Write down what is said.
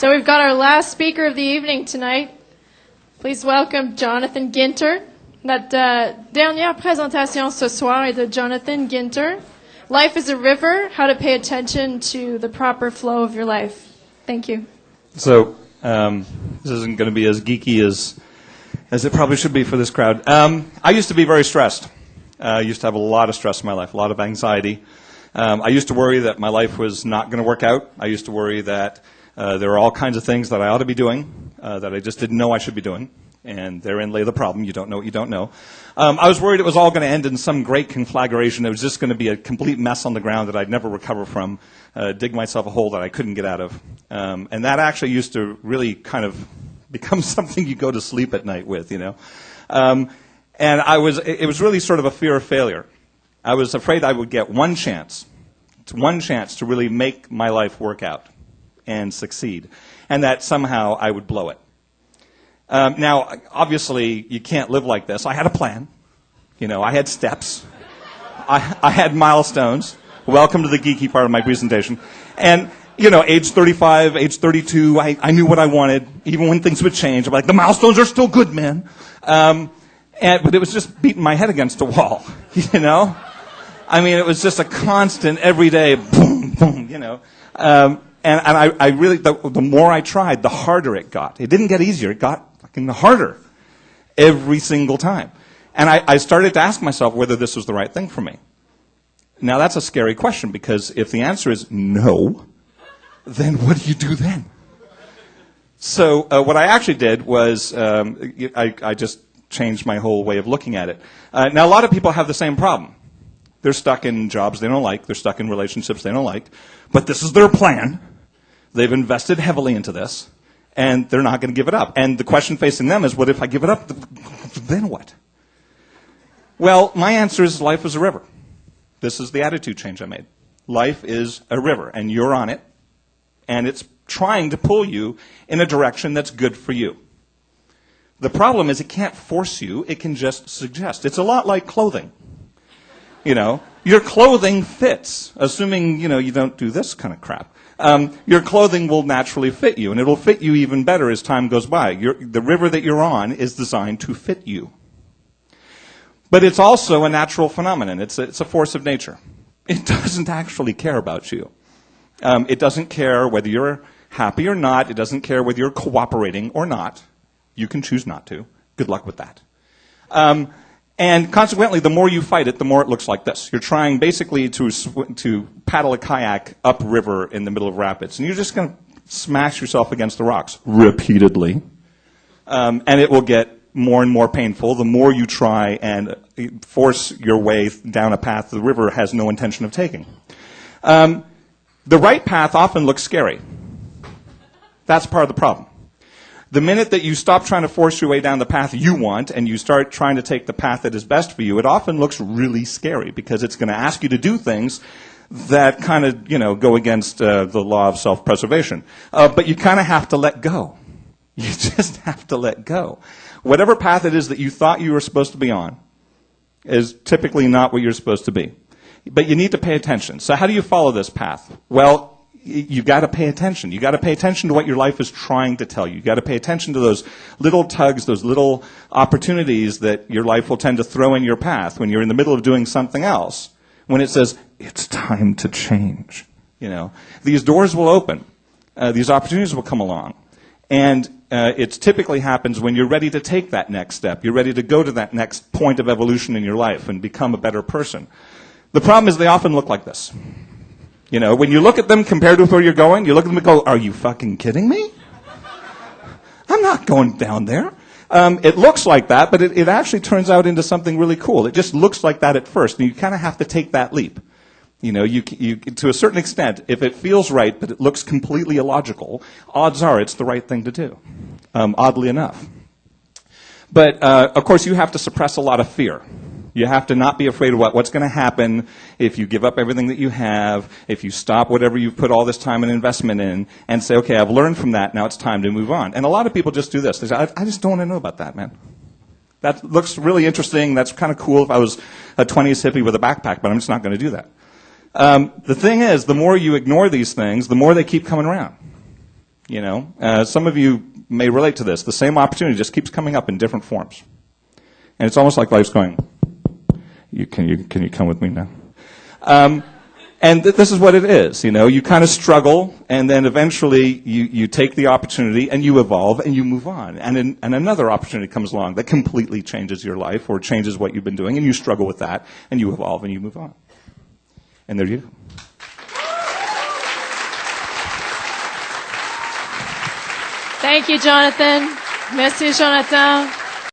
So we've got our last speaker of the evening tonight. Please welcome Jonathan Ginter. Notre dernière présentation ce soir est de Jonathan Ginter. Life is a river, how to pay attention to the proper flow of your life. Thank you. So this isn't going to be as geeky as it probably should be for this crowd. I used to be very stressed. I used to have a lot of stress in my life, a lot of anxiety. I used to worry that my life was not going to work out. I used to worry that there are all kinds of things that I ought to be doing that I just didn't know I should be doing. And therein lay the problem. You don't know what you don't know. I was worried it was all going to end in some great conflagration. It was just going to be a complete mess on the ground that I'd never recover from, dig myself a hole that I couldn't get out of. And that actually used to really kind of become something you go to sleep at night with, you know. And it was really sort of a fear of failure. I was afraid I would get one chance to really make my life work out and succeed, and that somehow I would blow it. Now, obviously, you can't live like this. I had a plan. You know, I had steps. I had milestones. Welcome to the geeky part of my presentation. And, you know, age 35, age 32, I knew what I wanted, even when things would change. I'm like, the milestones are still good, man. But it was just beating my head against a wall, you know? I mean, it was just a constant, everyday boom, boom, you know? And I really, the more I tried, the harder it got. It didn't get easier. It got fucking harder every single time. And I started to ask myself whether this was the right thing for me. Now, that's a scary question, because if the answer is no, then what do you do then? So what I actually did was I just changed my whole way of looking at it. Now, a lot of people have the same problem. They're stuck in jobs they don't like. They're stuck in relationships they don't like. But this is their plan. They've invested heavily into this, and they're not going to give it up. And the question facing them is, what if I give it up? Then what? Well, my answer is life is a river. This is the attitude change I made. Life is a river, and you're on it, and it's trying to pull you in a direction that's good for you. The problem is it can't force you. It can just suggest. It's a lot like clothing. You know, your clothing fits, assuming, you know, you don't do this kind of crap. Your clothing will naturally fit you, and it'll fit you even better as time goes by. The river that you're on is designed to fit you. But it's also a natural phenomenon. It's a force of nature. It doesn't actually care about you. It doesn't care whether you're happy or not. It doesn't care whether you're cooperating or not. You can choose not to. Good luck with that. And consequently, the more you fight it, the more it looks like this. You're trying basically to paddle a kayak upriver in the middle of rapids. And you're just going to smash yourself against the rocks repeatedly. And it will get more and more painful the more you try and force your way down a path the river has no intention of taking. The right path often looks scary. That's part of the problem. The minute that you stop trying to force your way down the path you want and you start trying to take the path that is best for you, it often looks really scary because it's going to ask you to do things that kind of, you know, go against the law of self-preservation. But you kind of have to let go. You just have to let go. Whatever path it is that you thought you were supposed to be on is typically not what you're supposed to be. But you need to pay attention. So how do you follow this path? Well, you've got to pay attention. You've got to pay attention to what your life is trying to tell you. You've got to pay attention to those little tugs, those little opportunities that your life will tend to throw in your path when you're in the middle of doing something else. When it says, it's time to change. You know, these doors will open. These opportunities will come along. And it typically happens when you're ready to take that next step. You're ready to go to that next point of evolution in your life and become a better person. The problem is they often look like this. You know, when you look at them compared with where you're going, you look at them and go, are you fucking kidding me? I'm not going down there. It looks like that, but it actually turns out into something really cool. It just looks like that at first, and you kind of have to take that leap. You know, you to a certain extent, if it feels right, but it looks completely illogical, odds are it's the right thing to do, oddly enough. But, of course, you have to suppress a lot of fear. You have to not be afraid of what's going to happen if you give up everything that you have, if you stop whatever you've put all this time and investment in, and say, okay, I've learned from that, now it's time to move on. And a lot of people just do this. They say, I just don't want to know about that, man. That looks really interesting. That's kind of cool if I was a 20s hippie with a backpack, but I'm just not going to do that. The thing is, the more you ignore these things, the more they keep coming around. Some of you may relate to this. The same opportunity just keeps coming up in different forms. And it's almost like life's going, can you come with me now? And this is what it is, You kind of struggle, and then eventually you take the opportunity, and you evolve, and you move on. And another opportunity comes along that completely changes your life or changes what you've been doing, and you struggle with that, and you evolve, and you move on. And there you go. Thank you, Jonathan. Merci, Jonathan.